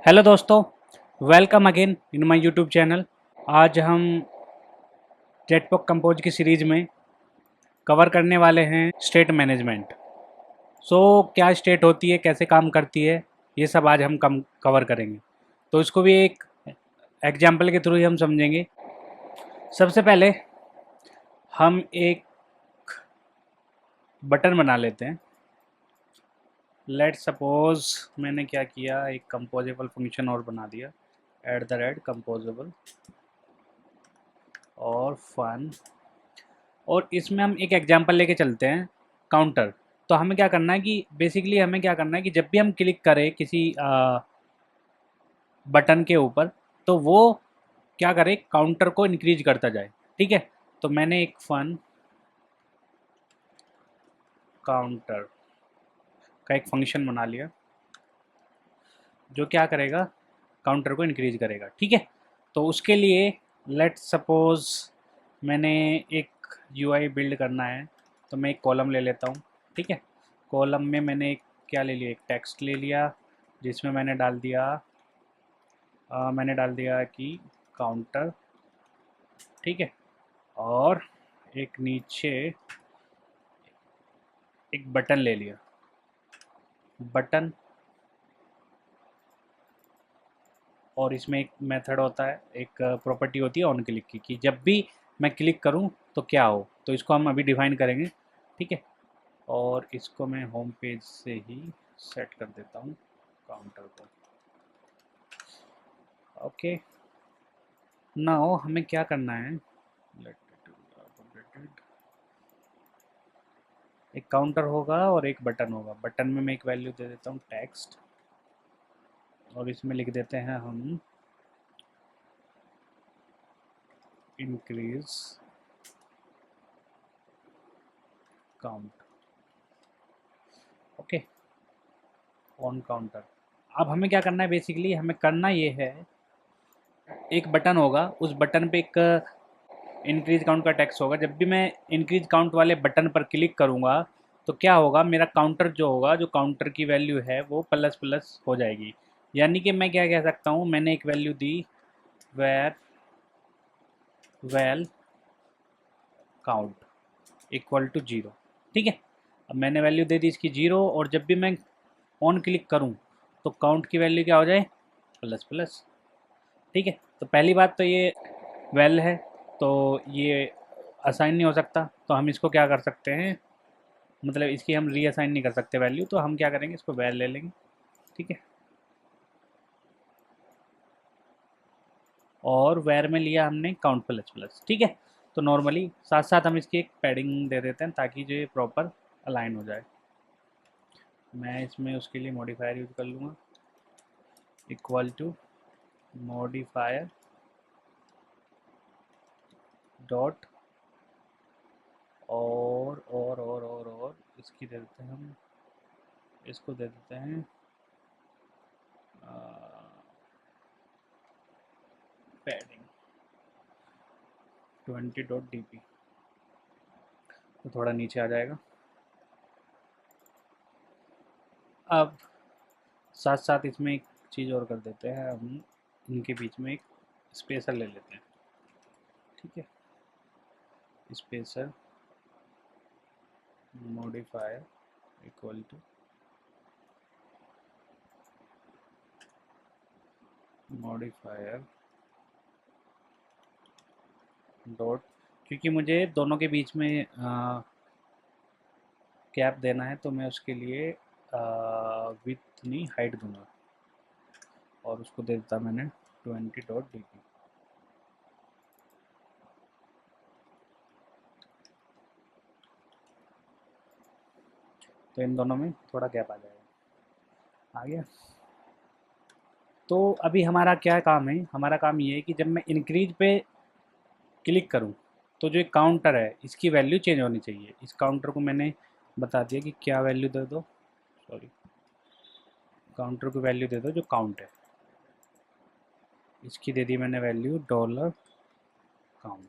Hello दोस्तों, welcome again in my YouTube channel. आज हम जेटपॉक कंपोज की सीरीज़ में कवर करने वाले हैं स्टेट मैनेजमेंट। क्या स्टेट होती है, कैसे काम करती है, ये सब आज हम कवर करेंगे। तो इसको भी एक एग्जाम्पल के थ्रू ही हम समझेंगे। सबसे पहले हम एक बटन बना लेते हैं। लेट सपोज मैंने क्या किया, एक कंपोजेबल फंक्शन और बना दिया, @composable और फन। और इसमें हम एक एग्जांपल लेके चलते हैं, काउंटर। तो हमें क्या करना है कि बेसिकली हमें क्या करना है कि जब भी हम क्लिक करें किसी बटन के ऊपर, तो वो क्या करे, काउंटर को इंक्रीज करता जाए। ठीक है, तो मैंने एक फन काउंटर का एक फंक्शन बना लिया जो क्या करेगा, काउंटर को इंक्रीज करेगा। ठीक है, तो उसके लिए लेट सपोज मैंने एक यूआई बिल्ड करना है, तो मैं एक कॉलम ले लेता हूँ। ठीक है, कॉलम में मैंने एक क्या ले लिया, एक टेक्स्ट ले लिया जिसमें मैंने डाल दिया कि काउंटर। ठीक है, और एक नीचे एक बटन ले लिया, बटन। और इसमें एक मेथड होता है, एक प्रॉपर्टी होती है ऑन क्लिक की, कि जब भी मैं क्लिक करूं तो क्या हो। तो इसको हम अभी डिफाइन करेंगे। ठीक है, और इसको मैं होम पेज से ही सेट कर देता हूं, काउंटर को। ओके, नाउ हमें क्या करना है, एक काउंटर होगा और एक बटन होगा। बटन में मैं एक वैल्यू दे देता हूँ टेक्स्ट, और इसमें लिख देते हैं हम increase count. Okay, on counter. अब हमें क्या करना है, बेसिकली हमें करना ये है, एक बटन होगा, उस बटन पे एक इंक्रीज काउंट का टेक्स्ट होगा। जब भी मैं इंक्रीज काउंट वाले बटन पर क्लिक करूँगा तो क्या होगा, मेरा काउंटर जो होगा, जो काउंटर की वैल्यू है वो प्लस प्लस हो जाएगी। यानी कि मैं क्या कह सकता हूँ, मैंने एक वैल्यू दी var val count equal to 0। ठीक है, अब मैंने वैल्यू दे दी इसकी 0, और जब भी मैं ऑन क्लिक करूँ तो काउंट की वैल्यू क्या हो जाए, प्लस प्लस। ठीक है, तो पहली बात तो ये वेल है, तो ये असाइन नहीं हो सकता। तो हम इसको क्या कर सकते हैं, मतलब इसकी हम रीअसाइन नहीं कर सकते वैल्यू, तो हम क्या करेंगे, इसको वेल ले लेंगे। ठीक है, और वेर में लिया हमने काउंट प्लस प्लस। ठीक है, तो नॉर्मली साथ साथ हम इसकी एक पैडिंग दे देते हैं ताकि जो ये प्रॉपर अलाइन हो जाए। मैं इसमें उसके लिए मॉडिफायर यूज कर लूँगा, इक्वल टू मॉडिफायर डॉट, और इसकी दे देते हैं हम, इसको दे देते हैं पैडिंग 20.dp। तो थोड़ा नीचे आ जाएगा। अब साथ साथ इसमें एक चीज़ और कर देते हैं, हम इनके बीच में एक स्पेसर ले लेते हैं। ठीक है, spacer modifier equal to modifier dot, क्योंकि मुझे दोनों के बीच में गैप देना है, तो मैं उसके लिए विथ नहीं हाइट दूंगा, और उसको दे देता मैंने 20.dp। तो इन दोनों में थोड़ा गैप आ जाएगा। आ गया। तो अभी हमारा क्या काम है, हमारा काम ये है कि जब मैं इंक्रीज पे क्लिक करूं तो जो एक काउंटर है इसकी वैल्यू चेंज होनी चाहिए। इस काउंटर को मैंने बता दिया कि क्या वैल्यू दे दो, सॉरी, काउंटर को वैल्यू दे दो जो काउंट है। इसकी दे दी मैंने वैल्यू $काउंट।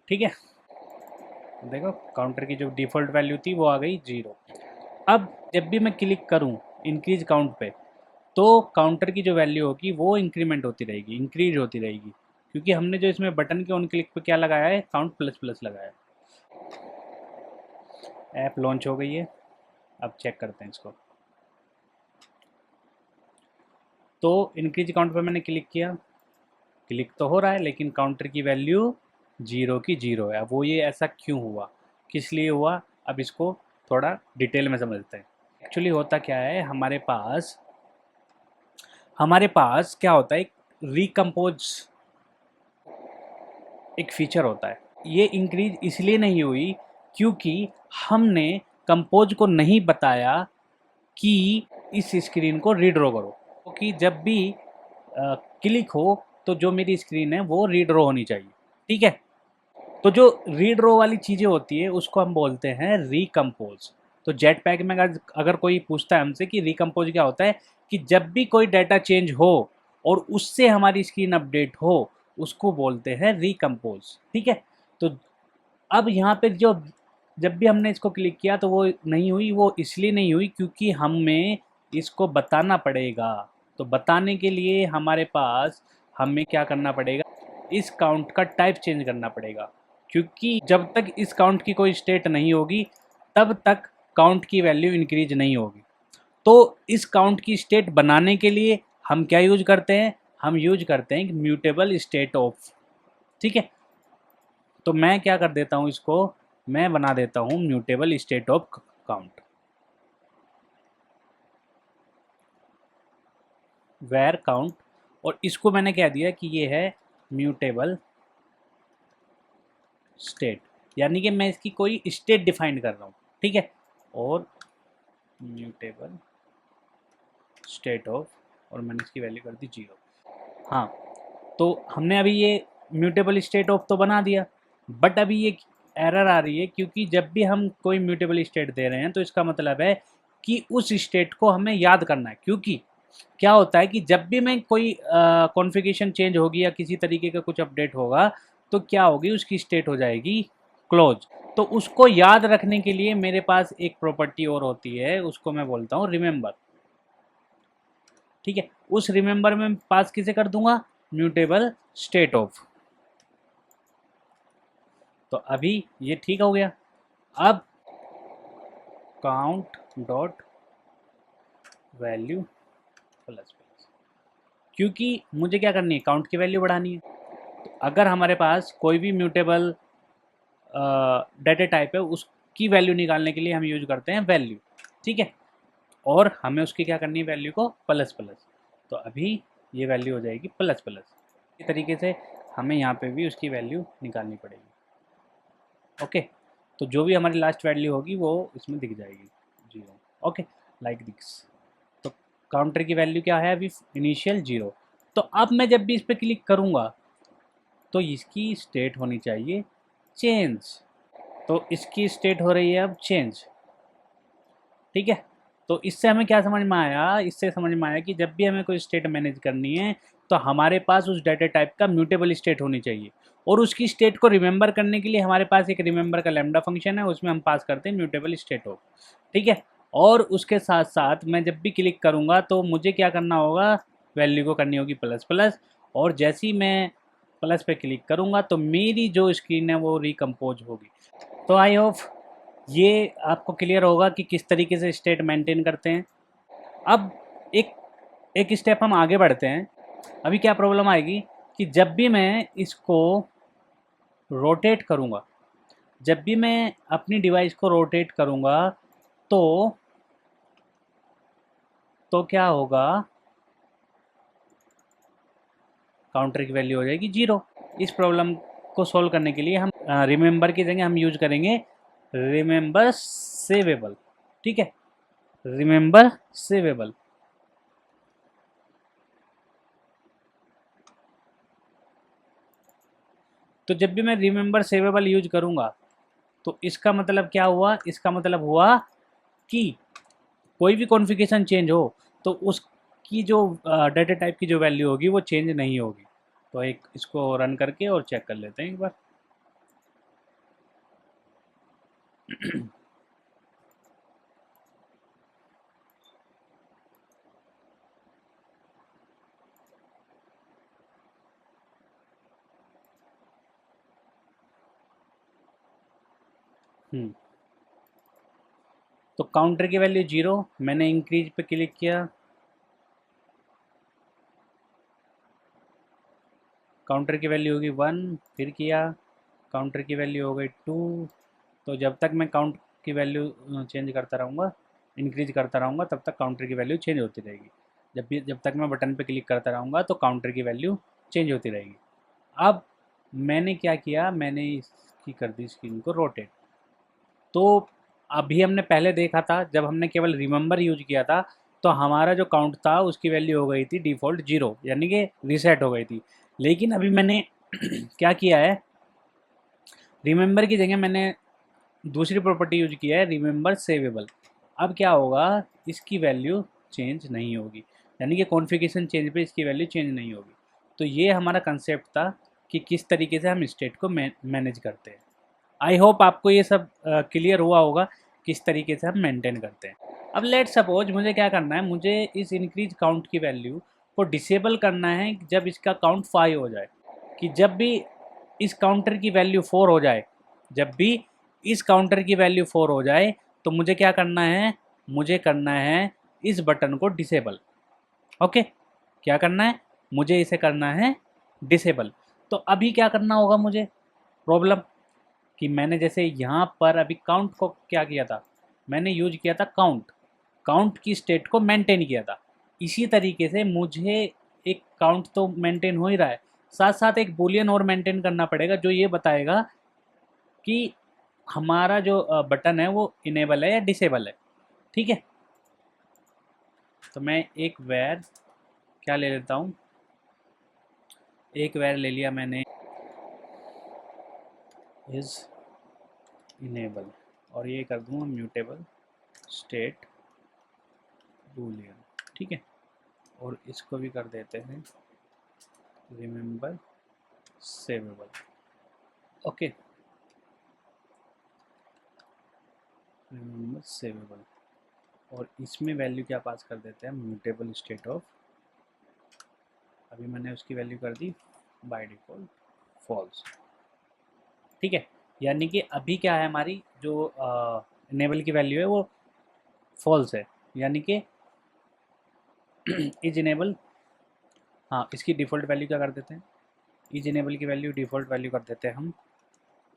ठीक है, देखो काउंटर की जो डिफ़ॉल्ट वैल्यू थी वो आ गई 0। अब जब भी मैं क्लिक करूं इंक्रीज काउंट पे, तो काउंटर की जो वैल्यू होगी वो इंक्रीमेंट होती रहेगी, इंक्रीज होती रहेगी, क्योंकि हमने जो इसमें बटन के ऑन क्लिक पे क्या लगाया है, काउंट प्लस प्लस लगाया है। ऐप लॉन्च हो गई है, अब चेक करते हैं इसको। तो इंक्रीज काउंट पे मैंने क्लिक किया, क्लिक तो हो रहा है लेकिन काउंटर की वैल्यू जीरो की जीरो है। अब वो ये ऐसा क्यों हुआ, किस लिए हुआ, अब इसको थोड़ा डिटेल में समझते हैं। एक्चुअली होता क्या है, हमारे पास क्या होता है, एक रिकम्पोज एक फीचर होता है। ये इंक्रीज इसलिए नहीं हुई क्योंकि हमने कंपोज को नहीं बताया कि इस स्क्रीन को रीड्रॉ करो, क्योंकि जब भी क्लिक हो तो जो मेरी स्क्रीन है वो रीड्रॉ होनी चाहिए, ठीक है। तो जो रीड रो वाली चीज़ें होती है उसको हम बोलते हैं रिकम्पोज। तो जेट पैक में अगर अगर कोई पूछता है हमसे कि रिकम्पोज क्या होता है, कि जब भी कोई डाटा चेंज हो और उससे हमारी स्क्रीन अपडेट हो उसको बोलते हैं रिकम्पोज, ठीक है। तो अब यहाँ पे जो जब भी हमने इसको क्लिक किया तो वो नहीं हुई, वो इसलिए नहीं हुई क्योंकि हमें इसको बताना पड़ेगा। तो बताने के लिए हमारे पास हमें क्या करना पड़ेगा, इस काउंट का टाइप चेंज करना पड़ेगा, क्योंकि जब तक इस काउंट की कोई स्टेट नहीं होगी तब तक काउंट की वैल्यू इंक्रीज नहीं होगी। तो इस काउंट की स्टेट बनाने के लिए हम क्या यूज करते हैं, हम यूज करते हैं म्यूटेबल स्टेट ऑफ, ठीक है। तो मैं क्या कर देता हूँ, इसको मैं बना देता हूँ mutable state of count, var count, और इसको मैंने क्या दिया कि ये है म्यूटेबल स्टेट, यानी कि मैं इसकी कोई स्टेट डिफाइन कर रहा हूँ, ठीक है। और म्यूटेबल स्टेट ऑफ, और मैंने इसकी वैल्यू कर दी जीरो। हाँ, तो हमने अभी ये म्यूटेबल स्टेट ऑफ तो बना दिया, बट अभी ये एरर आ रही है क्योंकि जब भी हम कोई म्यूटेबल स्टेट दे रहे हैं तो इसका मतलब है कि उस स्टेट को हमें याद करना है, क्योंकि क्या होता है कि जब भी मैं कोई कॉन्फ़िगरेशन चेंज होगी या किसी तरीके का कुछ अपडेट होगा तो क्या होगी, उसकी स्टेट हो जाएगी क्लोज। तो उसको याद रखने के लिए मेरे पास एक प्रॉपर्टी और होती है, उसको मैं बोलता हूँ रिमेंबर, ठीक है। उस रिमेंबर में पास किसे कर दूंगा, म्यूटेबल स्टेट ऑफ। तो अभी ये ठीक हो गया। अब count dot value plus plus, क्योंकि मुझे क्या करनी है, काउंट की वैल्यू बढ़ानी है। तो अगर हमारे पास कोई भी म्यूटेबल डाटा टाइप है उसकी वैल्यू निकालने के लिए हम यूज करते हैं वैल्यू, ठीक है। और हमें उसकी क्या करनी है, वैल्यू को प्लस प्लस। तो अभी ये वैल्यू हो जाएगी प्लस प्लस। इस तरीके से हमें यहाँ पे भी उसकी वैल्यू निकालनी पड़ेगी, ओके। तो जो भी हमारी लास्ट वैल्यू होगी वो इसमें दिख जाएगी, जीरो, ओके, लाइक दिस। तो काउंटर की वैल्यू क्या है अभी, इनिशियल जीरो। तो अब मैं जब भी इस पर क्लिक करूँगा तो इसकी स्टेट होनी चाहिए चेंज, तो इसकी स्टेट हो रही है अब चेंज, ठीक है। तो इससे हमें क्या समझ में आया, इससे समझ में आया कि जब भी हमें कोई स्टेट मैनेज करनी है तो हमारे पास उस डाटा टाइप का म्यूटेबल स्टेट होनी चाहिए, और उसकी स्टेट को रिमेंबर करने के लिए हमारे पास एक रिमेंबर का लैम्डा फंक्शन है, उसमें हम पास करते हैं म्यूटेबल स्टेट ऑफ, ठीक है। और उसके साथ साथ मैं जब भी क्लिक करूँगा तो मुझे क्या करना होगा, वैल्यू को करनी होगी प्लस प्लस, और जैसे ही मैं प्लस पे क्लिक करूँगा तो मेरी जो स्क्रीन है वो रिकम्पोज होगी। तो आई होप ये आपको क्लियर होगा कि किस तरीके से स्टेट मेंटेन करते हैं। अब एक एक स्टेप हम आगे बढ़ते हैं। अभी क्या प्रॉब्लम आएगी कि जब भी मैं इसको रोटेट करूँगा, जब भी मैं अपनी डिवाइस को रोटेट करूँगा तो क्या होगा, काउंटर की वैल्यू हो जाएगी जीरो। इस प्रॉब्लम को सॉल्व करने के लिए हम रिमेंबर की जगह हम यूज करेंगे रिमेंबर सेवेबल, ठीक है, रिमेंबर सेवेबल। तो जब भी मैं रिमेंबर सेवेबल यूज करूँगा तो इसका मतलब क्या हुआ, इसका मतलब हुआ कि कोई भी कॉन्फ़िगरेशन चेंज हो तो उसकी जो डाटा टाइप की जो वैल्यू होगी वो चेंज नहीं होगी। तो एक इसको रन करके और चेक कर लेते हैं एक बार। तो काउंटर की वैल्यू 0, मैंने इंक्रीज पे क्लिक किया, काउंटर की वैल्यू होगी 1, फिर किया, काउंटर की वैल्यू हो गई 2। तो जब तक मैं काउंट की वैल्यू चेंज करता रहूँगा, इंक्रीज करता रहूँगा, तब तक काउंटर की वैल्यू चेंज होती रहेगी। जब तक मैं बटन पे क्लिक करता रहूँगा तो काउंटर की वैल्यू चेंज होती रहेगी। अब मैंने क्या किया, मैंने इसकी कर दी स्क्रीन को रोटेट। तो अभी हमने पहले देखा था, जब हमने केवल रिमेंबर यूज किया था तो हमारा जो काउंट था उसकी वैल्यू हो गई थी डिफ़ॉल्ट 0, यानी कि रीसेट हो गई थी। लेकिन अभी मैंने क्या किया है, रिमेंबर की जगह मैंने दूसरी प्रॉपर्टी यूज किया है, रिमेंबर सेवेबल। अब क्या होगा, इसकी वैल्यू चेंज नहीं होगी, यानी कि कॉन्फ़िगरेशन चेंज पे इसकी वैल्यू चेंज नहीं होगी। तो ये हमारा कंसेप्ट था कि किस तरीके से हम स्टेट को मैनेज करते हैं। आई होप आपको ये सब क्लियर हुआ होगा किस तरीके से हम मेंटेन करते हैं। अब लेट सपोज मुझे क्या करना है, मुझे इस इंक्रीज काउंट की वैल्यू को डिसेबल करना है जब इसका काउंट 5 हो जाए, कि जब भी इस काउंटर की वैल्यू 4 हो जाए, जब भी इस काउंटर की वैल्यू 4 हो जाए तो मुझे क्या करना है, मुझे करना है इस बटन को डिसेबल। ओके, क्या करना है, मुझे इसे करना है डिसेबल। तो अभी क्या करना होगा मुझे, प्रॉब्लम कि मैंने जैसे यहाँ पर अभी काउंट को क्या किया था, मैंने यूज किया था काउंट, काउंट की स्टेट को मेंटेन किया था। इसी तरीके से मुझे एक काउंट तो मेंटेन हो ही रहा है, साथ साथ एक बुलियन और मेंटेन करना पड़ेगा जो ये बताएगा कि हमारा जो बटन है वो इनेबल है या डिसेबल है। ठीक है, तो मैं एक वेर क्या ले लेता हूँ, एक वेर ले लिया मैंने इज इनेबल, और ये कर दूँगा म्यूटेबल स्टेट बूलियन। ठीक है, और इसको भी कर देते हैं remember saveable. Okay, remember saveable, और इसमें वैल्यू क्या पास कर देते हैं, म्यूटेबल स्टेट ऑफ, अभी मैंने उसकी वैल्यू कर दी बाय डिफ़ॉल्ट फॉल्स। ठीक है, यानी कि अभी क्या है, हमारी जो इनेबल की वैल्यू है वो फॉल्स है, यानी कि इज इनेबल, हाँ इसकी डिफ़ॉल्ट वैल्यू क्या कर देते हैं, इज इनेबल की वैल्यू डिफ़ॉल्ट वैल्यू कर देते हैं हम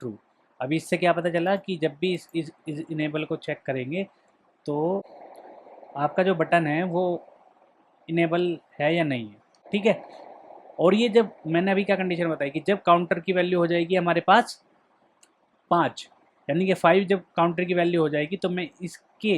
ट्रू। अभी इससे क्या पता चला कि जब भी इस इनेबल को चेक करेंगे तो आपका जो बटन है वो इनेबल है या नहीं है। ठीक है, और ये जब मैंने अभी क्या कंडीशन बताई कि जब काउंटर की वैल्यू हो जाएगी हमारे पास 5, यानी कि 5 जब काउंटर की वैल्यू हो जाएगी तो मैं इसके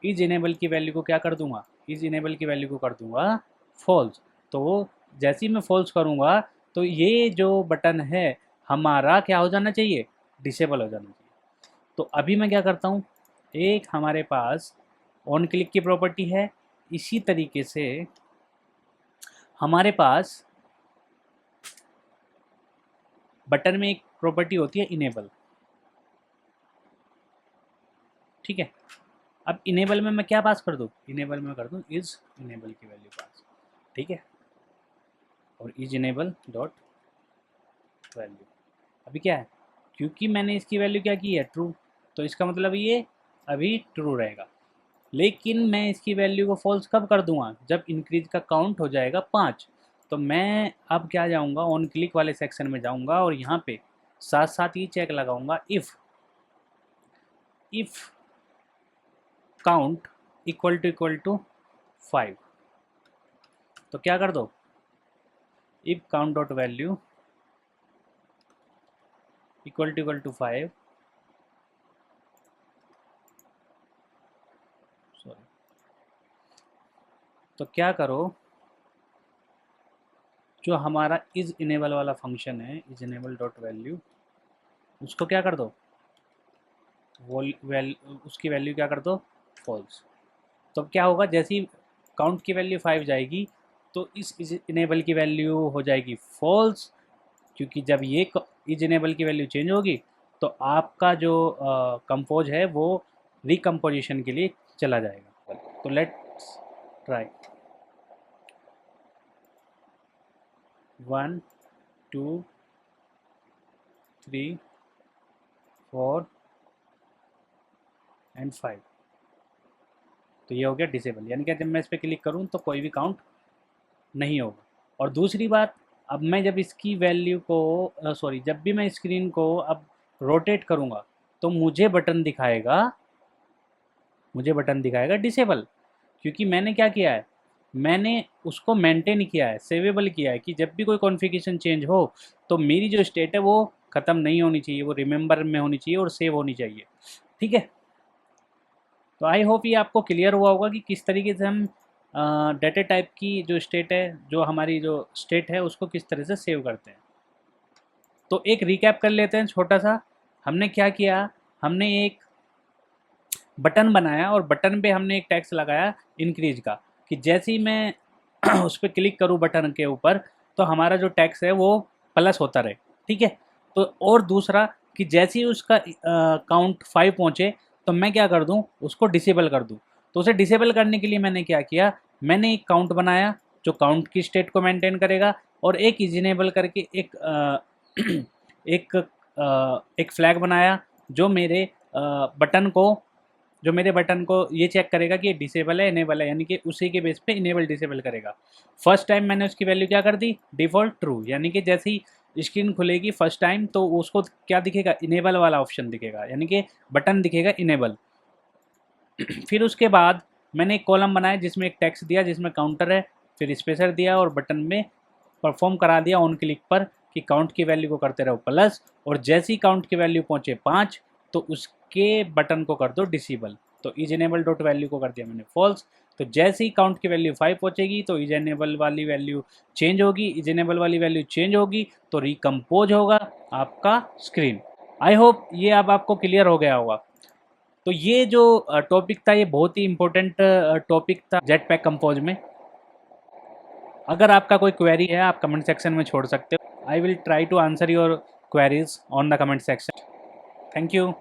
इज इनेबल की वैल्यू को क्या कर दूंगा, इज इनेबल की वैल्यू को कर दूंगा फॉल्स। तो जैसे ही मैं फॉल्स करूंगा तो ये जो बटन है हमारा क्या हो जाना चाहिए, डिसेबल हो जाना चाहिए। तो अभी मैं क्या करता हूँ, एक हमारे पास ऑन क्लिक की प्रॉपर्टी है, इसी तरीके से हमारे पास बटन में एक प्रॉपर्टी होती है इनेबल। ठीक है, अब इनेबल में मैं क्या पास कर दूँ, इनेबल में कर दूँ इज इनेबल की वैल्यू पास। ठीक है, और इज इनेबल डॉट वैल्यू, अभी क्या है, क्योंकि मैंने इसकी वैल्यू क्या की है ट्रू, तो इसका मतलब ये अभी ट्रू रहेगा। लेकिन मैं इसकी वैल्यू को फॉल्स कब कर दूंगा, जब इंक्रीज का काउंट हो जाएगा 5। तो मैं अब क्या जाऊंगा, ऑन क्लिक वाले सेक्शन में जाऊंगा और यहाँ पे साथ साथ ये चेक लगाऊंगा इफ़ काउंट इक्वल टू 5। तो क्या कर दो, if count dot value equal to 5, sorry, तो क्या करो, जो हमारा इज इनेबल वाला फंक्शन है, इज इनेबल डॉट वैल्यू, उसको क्या कर दो, उसकी वैल्यू क्या कर दो फॉल्स। तो क्या होगा, जैसे ही काउंट की वैल्यू 5 जाएगी तो इस इनेबल की वैल्यू हो जाएगी फॉल्स, क्योंकि जब ये इज इनेबल की वैल्यू चेंज होगी तो आपका जो कंपोज है वो रिकम्पोजिशन के लिए चला जाएगा। तो लेट्स ट्राई 1 2 3 4 एंड 5। तो ये हो गया डिसेबल, यानी कि जब मैं इस पर क्लिक करूँ तो कोई भी काउंट नहीं होगा। और दूसरी बात, अब मैं जब इसकी वैल्यू को सॉरी जब भी मैं स्क्रीन को अब रोटेट करूँगा तो मुझे बटन दिखाएगा डिसेबल, क्योंकि मैंने क्या किया है, मैंने उसको मेंटेन किया है, सेवेबल किया है कि जब भी कोई कॉन्फ़िगरेशन चेंज हो तो मेरी जो स्टेट है वो ख़त्म नहीं होनी चाहिए, वो रिमेंबर में होनी चाहिए और सेव होनी चाहिए। ठीक है, तो आई होप ये आपको क्लियर हुआ होगा कि किस तरीके से हम डेटा टाइप की जो स्टेट है, जो हमारी जो स्टेट है उसको किस तरह से सेव करते हैं। तो एक रिकैप कर लेते हैं छोटा सा। हमने क्या किया, हमने एक बटन बनाया और बटन पे हमने एक टैक्स लगाया इंक्रीज का, कि जैसे ही मैं उस पर क्लिक करूँ बटन के ऊपर तो हमारा जो टैक्स है वो प्लस होता रहे। ठीक है, तो और दूसरा कि जैसे ही उसका काउंट 5 पहुँचे तो मैं क्या कर दूँ, उसको डिसेबल कर दूँ। तो उसे डिसेबल करने के लिए मैंने क्या किया, मैंने एक काउंट बनाया जो काउंट की स्टेट को मेंटेन करेगा, और एक इजेनेबल करके एक एक फ्लैग बनाया जो मेरे बटन को ये चेक करेगा कि ये डिसेबल है इनेबल है, यानी कि उसी के बेस पे इनेबल डिसेबल करेगा। फर्स्ट टाइम मैंने उसकी वैल्यू क्या कर दी, डिफ़ॉल्ट ट्रू, यानी कि जैसे ही स्क्रीन खुलेगी फर्स्ट टाइम तो उसको क्या दिखेगा, इनेबल वाला ऑप्शन दिखेगा, यानी कि बटन दिखेगा इनेबल। फिर उसके बाद मैंने एक कॉलम बनाया जिसमें एक टेक्स्ट दिया जिसमें काउंटर है, फिर स्पेसर दिया और बटन में परफॉर्म करा दिया ऑन क्लिक पर कि काउंट की वैल्यू को करते रहो प्लस, और जैसे ही काउंट की वैल्यू पहुँचे 5 तो उसके बटन को कर दो डिसेबल। तो इज इनेबल डॉट वैल्यू को कर दिया मैंने फॉल्स। तो जैसे ही काउंट की वैल्यू 5 पहुँचेगी तो इज इनेबल वाली वैल्यू चेंज होगी, इज इनेबल वाली वैल्यू चेंज होगी तो रिकम्पोज होगा आपका स्क्रीन। आई होप ये अब आपको क्लियर हो गया होगा। तो ये जो टॉपिक था ये बहुत ही इंपॉर्टेंट टॉपिक था जेट पैक कंपोज में। अगर आपका कोई क्वेरी है आप कमेंट सेक्शन में छोड़ सकते हो। I will try to answer your queries on the comment section. Thank you.